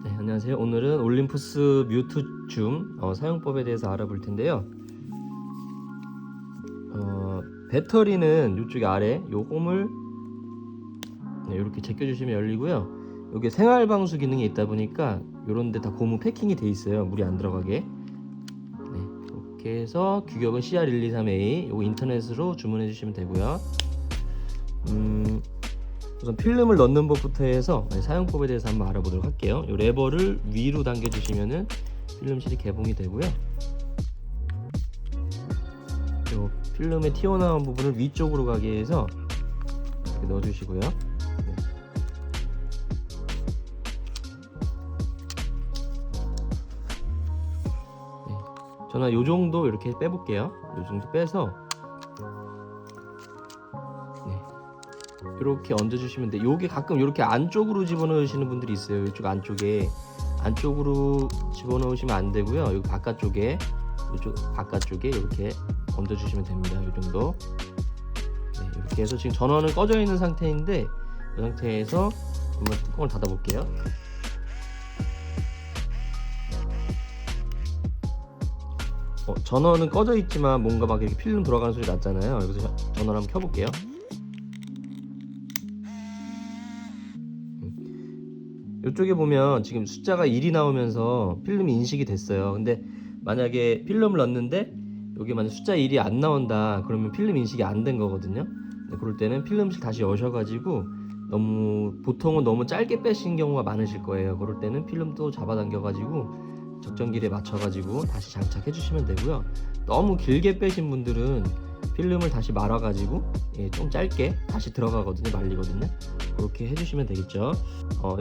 네, 안녕하세요. 오늘은 올림푸스 뮤트 줌 사용법에 대해서 알아볼 텐데요. 배터리는 이쪽에 아래 요 홈을 이렇게 제껴주시면 열리고요. 여기 생활 방수 기능이 있다 보니까 이런데 다 고무 패킹이 돼 있어요. 물이 안 들어가게. 네, 이렇게 해서 규격은 CR123A. 요거 인터넷으로 주문해 주시면 되고요. 우선 필름을 넣는 법부터 해서 사용법에 대해서 한번 알아보도록 할게요. 이 레버를 위로 당겨주시면은 필름실이 개봉이 되고요. 이 필름의 튀어나온 부분을 위쪽으로 가게 해서 이렇게 넣어주시고요. 네. 네. 저는 이 정도 이렇게 빼볼게요. 이 정도 빼서 이렇게 얹어주시면 돼. 요게 가끔 이렇게 안쪽으로 집어넣으시는 분들이 있어요. 이쪽 안쪽으로 집어넣으시면 안 되고요. 여기 바깥쪽에 이쪽 바깥쪽에 이렇게 얹어주시면 됩니다. 이 정도. 네, 이렇게 해서 지금 전원은 꺼져 있는 상태인데 이 상태에서 한번 뚜껑을 닫아 볼게요. 전원은 꺼져 있지만 뭔가 막 이렇게 필름 돌아가는 소리 났잖아요. 여기서 전원을 한번 켜볼게요. 이쪽에 보면 지금 숫자가 1이 나오면서 필름이 인식이 됐어요. 근데 만약에 필름을 넣었는데 여기 만약 숫자 1이 안 나온다 그러면 필름 인식이 안 된 거거든요. 그럴 때는 필름실 다시 여셔가지고 보통은 너무 짧게 빼신 경우가 많으실 거예요. 그럴 때는 필름도 잡아당겨가지고 적정 길이에 맞춰가지고 다시 장착해 주시면 되고요. 너무 길게 빼신 분들은 필름을 다시 말아가지고 좀 짧게 다시 들어가거든요. 말리거든요. 그렇게 해주시면 되겠죠.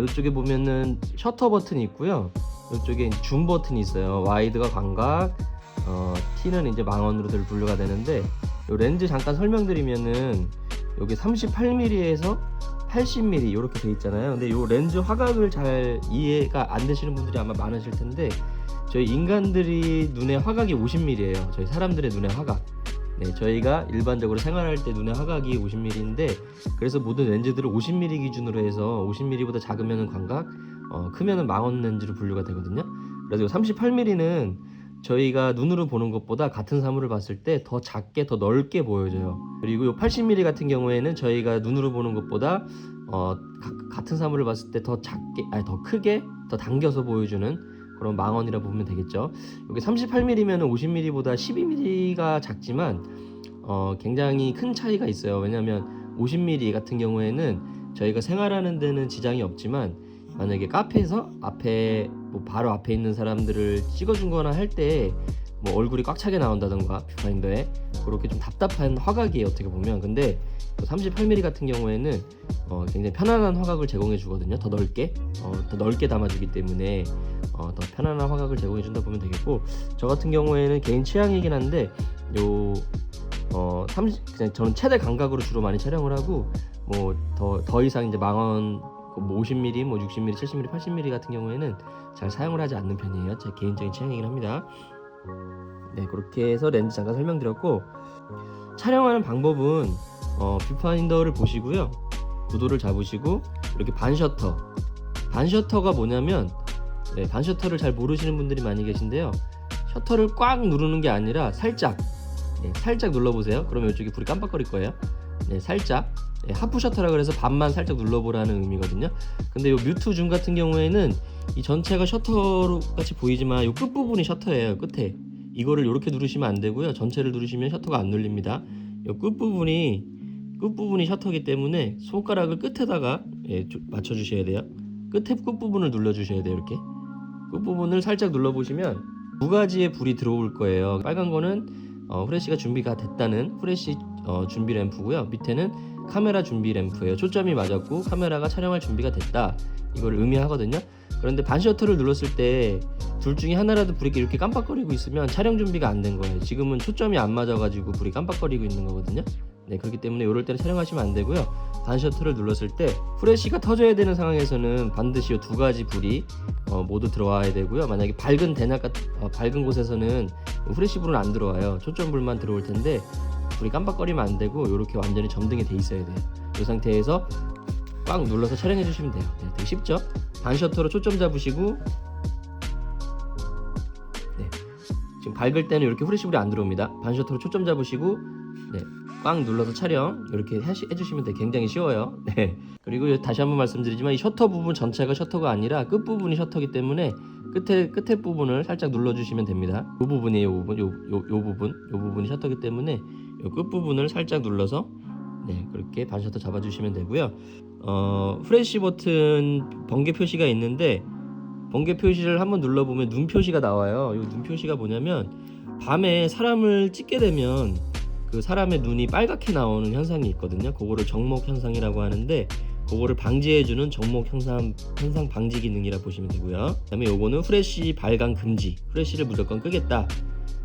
이쪽에 보면은 셔터 버튼이 있고요. 이쪽에 줌 버튼이 있어요. 와이드가 광각, T는 이제 망원으로들 분류가 되는데 요 렌즈 잠깐 설명드리면은 여기 38mm에서 80mm 이렇게 돼 있잖아요. 근데 요 렌즈 화각을 잘 이해가 안 되시는 분들이 아마 많으실 텐데 저희 인간들이 눈의 화각이 50mm예요. 저희 사람들의 눈의 화각. 네, 저희가 일반적으로 생활할 때 눈의 화각이 50mm인데 그래서 모든 렌즈들을 50mm 기준으로 해서 50mm보다 작으면 광각, 크면 망원 렌즈로 분류가 되거든요. 그래서 38mm는 저희가 눈으로 보는 것보다 같은 사물을 봤을 때 더 작게 더 넓게 보여져요. 그리고 80mm 같은 경우에는 저희가 눈으로 보는 것보다 같은 사물을 봤을 때 더 작게, 더 크게, 더 당겨서 보여주는 그런 망원이라 보면 되겠죠. 여기 38mm면 50mm보다 12mm가 작지만 굉장히 큰 차이가 있어요. 왜냐하면 50mm 같은 경우에는 저희가 생활하는 데는 지장이 없지만 만약에 카페에서 바로 앞에 있는 사람들을 찍어준거나 할 때 얼굴이 꽉 차게 나온다던가 뷰파인더에 그렇게 좀 답답한 화각이에요. 어떻게 보면. 근데 38mm 같은 경우에는 굉장히 편안한 화각을 제공해 주거든요. 더 넓게 담아주기 때문에 더 편안한 화각을 제공해 준다 보면 되겠고, 저 같은 경우에는 개인 취향이긴 한데 그냥 저는 최대 감각으로 주로 많이 촬영을 하고 더 이상 이제 망원 50mm, 60mm, 70mm, 80mm 같은 경우에는 잘 사용을 하지 않는 편이에요. 제 개인적인 취향이긴 합니다. 네, 그렇게 해서 렌즈 잠깐 설명드렸고, 촬영하는 방법은 뷰파인더를 보시고요. 구도를 잡으시고 이렇게 반셔터가 뭐냐면 반셔터를 잘 모르시는 분들이 많이 계신데요. 셔터를 꽉 누르는 게 아니라 살짝 눌러보세요. 그러면 이쪽에 불이 깜빡거릴 거예요. 살짝 하프 셔터라 그래서 반만 살짝 눌러보라는 의미거든요. 근데 이 뮤트 줌 같은 경우에는 이 전체가 셔터 같이 보이지만 이 끝부분이 셔터예요. 끝에 이거를 이렇게 누르시면 안 되고요. 전체를 누르시면 셔터가 안 눌립니다. 이 끝부분이 셔터이기 때문에 손가락을 끝에다가 맞춰 주셔야 돼요. 끝부분을 눌러 주셔야 돼요. 이렇게 끝부분을 살짝 눌러 보시면 두 가지의 불이 들어올 거예요. 빨간 거는 후레쉬가 준비가 됐다는 후레쉬 준비 램프고요. 밑에는 카메라 준비 램프예요. 초점이 맞았고 카메라가 촬영할 준비가 됐다, 이걸 의미하거든요. 그런데 반셔터를 눌렀을 때 둘 중에 하나라도 불이 이렇게 깜빡거리고 있으면 촬영 준비가 안 된 거예요. 지금은 초점이 안 맞아가지고 불이 깜빡거리고 있는 거거든요. 네, 그렇기 때문에 이럴 때는 촬영하시면 안 되고요. 반셔터를 눌렀을 때 후레쉬가 터져야 되는 상황에서는 반드시 이 두 가지 불이 모두 들어와야 되고요. 만약에 밝은 곳에서는 후레쉬 불은 안 들어와요. 초점 불만 들어올 텐데 불이 깜빡거리면 안 되고 이렇게 완전히 점등이 돼 있어야 돼요. 이 상태에서 꽉 눌러서 촬영해 주시면 돼요. 네, 되게 쉽죠? 반셔터로 초점 잡으시고, 네, 지금 밝을 때는 이렇게 후레쉬불이 안 들어옵니다. 반셔터로 초점 잡으시고, 네, 꽉 눌러서 촬영 이렇게 해주시면 돼요. 굉장히 쉬워요. 네. 그리고 다시 한번 말씀드리지만 이 셔터 부분 전체가 셔터가 아니라 끝 부분이 셔터기 때문에 끝에 부분을 살짝 눌러주시면 됩니다. 이 부분이에요. 이 부분이 셔터기 때문에 이 끝 부분을 살짝 눌러서, 네, 그렇게 반셔터 잡아주시면 되고요. 프레쉬 버튼 번개 표시가 있는데, 번개 표시를 한번 눌러보면 눈 표시가 나와요. 이 눈 표시가 뭐냐면, 밤에 사람을 찍게 되면 그 사람의 눈이 빨갛게 나오는 현상이 있거든요. 그거를 정목 현상이라고 하는데, 그거를 방지해주는 정목 현상 방지 기능이라 보시면 되고요. 그다음에 요거는 후레쉬 발광 금지, 후레쉬를 무조건 끄겠다.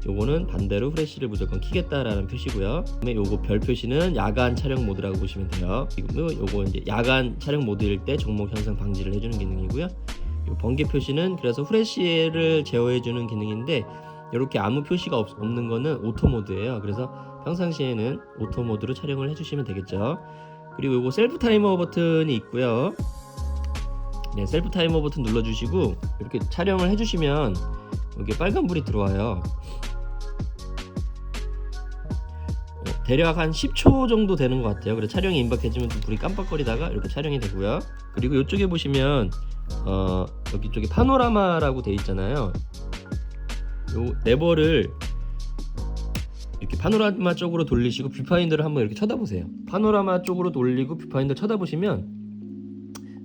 요거는 반대로 후레쉬를 무조건 켜겠다라는 표시고요. 그다음에 요거 별 표시는 야간 촬영 모드라고 보시면 돼요. 그리고 요거 이제 야간 촬영 모드일 때 정목 현상 방지를 해주는 기능이고요. 요 번개 표시는 그래서 후레쉬를 제어해주는 기능인데, 이렇게 아무 표시가 없는 거는 오토 모드예요. 그래서 평상시에는 오토 모드로 촬영을 해주시면 되겠죠. 그리고 요거 셀프 타이머 버튼이 있고요. 네, 셀프 타이머 버튼 눌러주시고 이렇게 촬영을 해주시면 여기 빨간불이 들어와요. 대략 한 10초 정도 되는 것 같아요. 그래서 촬영이 임박해지면 또 불이 깜빡거리다가 이렇게 촬영이 되고요. 그리고 이쪽에 보시면 여기 쪽에 파노라마라고 돼 있잖아요. 요 레버를 이렇게 파노라마 쪽으로 돌리시고 뷰파인더를 한번 이렇게 쳐다보세요. 파노라마 쪽으로 돌리고 뷰파인더 쳐다보시면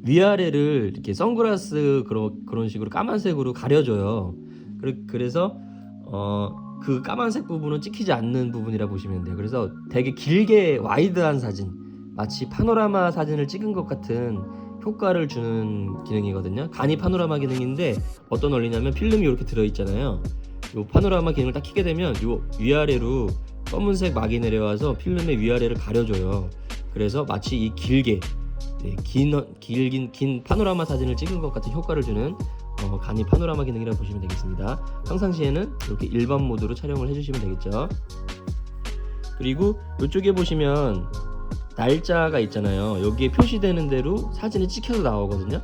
위아래를 이렇게 선글라스 그런 식으로 까만색으로 가려줘요. 그래서 그 까만색 부분은 찍히지 않는 부분이라 보시면 돼요. 그래서 되게 길게 와이드한 사진, 마치 파노라마 사진을 찍은 것 같은 효과를 주는 기능이거든요. 간이 파노라마 기능인데 어떤 원리냐면, 필름이 이렇게 들어있잖아요. 요 파노라마 기능을 딱 켜게 되면 요 위아래로 검은색 막이 내려와서 필름의 위아래를 가려줘요. 그래서 마치 이 긴 파노라마 사진을 찍은 것 같은 효과를 주는 간이 파노라마 기능이라고 보시면 되겠습니다. 평상시에는 이렇게 일반 모드로 촬영을 해주시면 되겠죠. 그리고 이쪽에 보시면 날짜가 있잖아요. 여기에 표시되는 대로 사진이 찍혀서 나오거든요.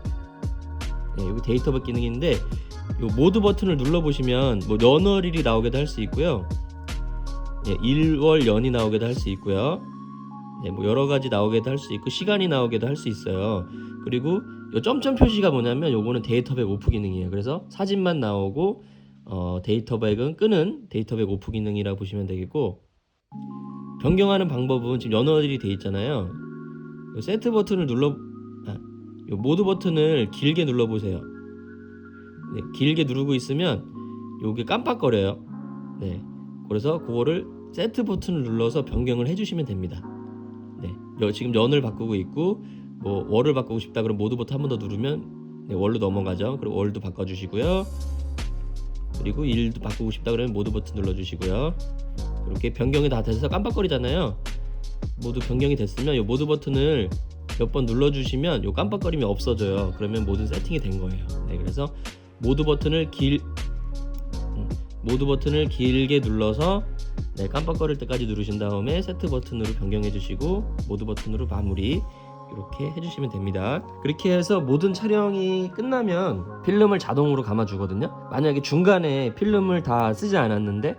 네, 여기 데이터백 기능인데, 요 모드 버튼을 눌러보시면 뭐 연월일이 나오게도 할 수 있고요. 네, 일월 연이 나오게도 할 수 있고요. 네, 뭐 여러 가지 나오게도 할 수 있고 시간이 나오게도 할 수 있어요. 그리고 요 점점 표시가 뭐냐면 요거는 데이터백 오프 기능이에요. 그래서 사진만 나오고 데이터백은 끄는 데이터백 오프 기능이라고 보시면 되겠고, 변경하는 방법은 지금 연월일이 돼 있잖아요. 요 세트 버튼을 요 모드 버튼을 길게 눌러보세요. 네, 길게 누르고 있으면 요게 깜빡거려요. 네, 그래서 그거를 세트 버튼을 눌러서 변경을 해주시면 됩니다. 네, 지금 연을 바꾸고 있고 뭐 월을 바꾸고 싶다 그럼 모드 버튼 한 번 더 누르면, 네, 월로 넘어가죠. 그리고 월도 바꿔주시고요. 그리고 일도 바꾸고 싶다 그러면 모드 버튼 눌러주시고요. 이렇게 변경이 다 돼서 깜빡거리잖아요. 모두 변경이 됐으면 이 모드 버튼을 몇 번 눌러주시면 이 깜빡거림이 없어져요. 그러면 모든 세팅이 된 거예요. 네, 그래서 모드 버튼을 길게 눌러서, 네, 깜빡거릴 때까지 누르신 다음에 세트 버튼으로 변경해 주시고 모드 버튼으로 마무리 이렇게 해주시면 됩니다. 그렇게 해서 모든 촬영이 끝나면 필름을 자동으로 감아 주거든요. 만약에 중간에 필름을 다 쓰지 않았는데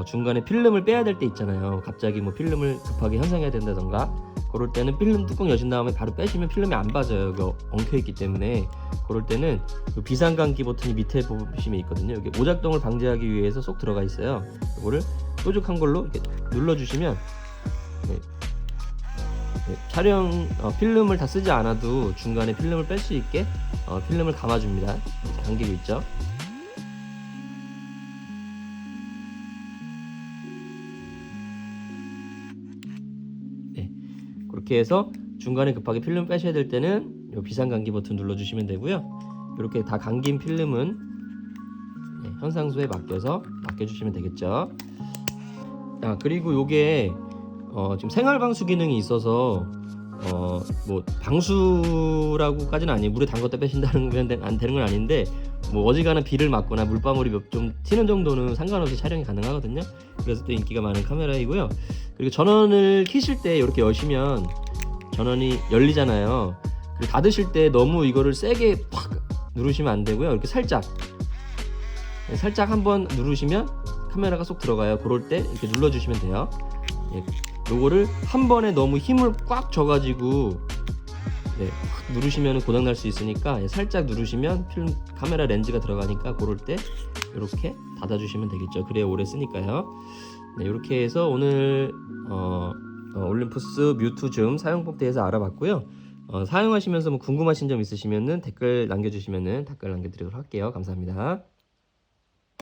중간에 필름을 빼야 될 때 있잖아요. 갑자기 뭐 필름을 급하게 현상해야 된다던가, 그럴 때는 필름 뚜껑 여신 다음에 바로 빼시면 필름이 안 빠져요. 여기 엉켜있기 때문에. 그럴 때는 비상감기 버튼이 밑에 보시면 있거든요. 여기 오작동을 방지하기 위해서 쏙 들어가 있어요. 이거를 뾰족한 걸로 이렇게 눌러주시면, 네, 촬영 필름을 다 쓰지 않아도 중간에 필름을 뺄 수 있게 필름을 감아줍니다. 감기고 있죠. 그렇게 해서 중간에 급하게 필름 빼셔야 될 때는 이 비상감기 버튼 눌러주시면 되고요. 이렇게 다 감긴 필름은, 네, 현상소에 맡겨주시면 되겠죠. 그리고 요게 지금 생활 방수 기능이 있어서 뭐 방수라고까지는 아니에요. 물에 담갔다 빼신다는 건 안 되는 건 아닌데, 뭐 어지간한 비를 맞거나 물방울이 좀 튀는 정도는 상관없이 촬영이 가능하거든요. 그래서 또 인기가 많은 카메라이고요. 그리고 전원을 켜실 때 이렇게 여시면 전원이 열리잖아요. 그리고 닫으실 때 너무 이거를 세게 팍 누르시면 안 되고요. 이렇게 살짝 한번 누르시면 카메라가 쏙 들어가요. 그럴 때 이렇게 눌러주시면 돼요. 예, 요거를 한 번에 너무 힘을 꽉 줘가지고 누르시면 고장 날 수 있으니까 살짝 누르시면 필름 카메라 렌즈가 들어가니까 그럴 때 이렇게 닫아주시면 되겠죠. 그래야 오래 쓰니까요. 네, 이렇게 해서 오늘 올림푸스 뮤2 줌 사용법에 대해서 알아봤고요. 사용하시면서 뭐 궁금하신 점 있으시면은 댓글 남겨주시면은 답글 남겨드리도록 할게요. 감사합니다.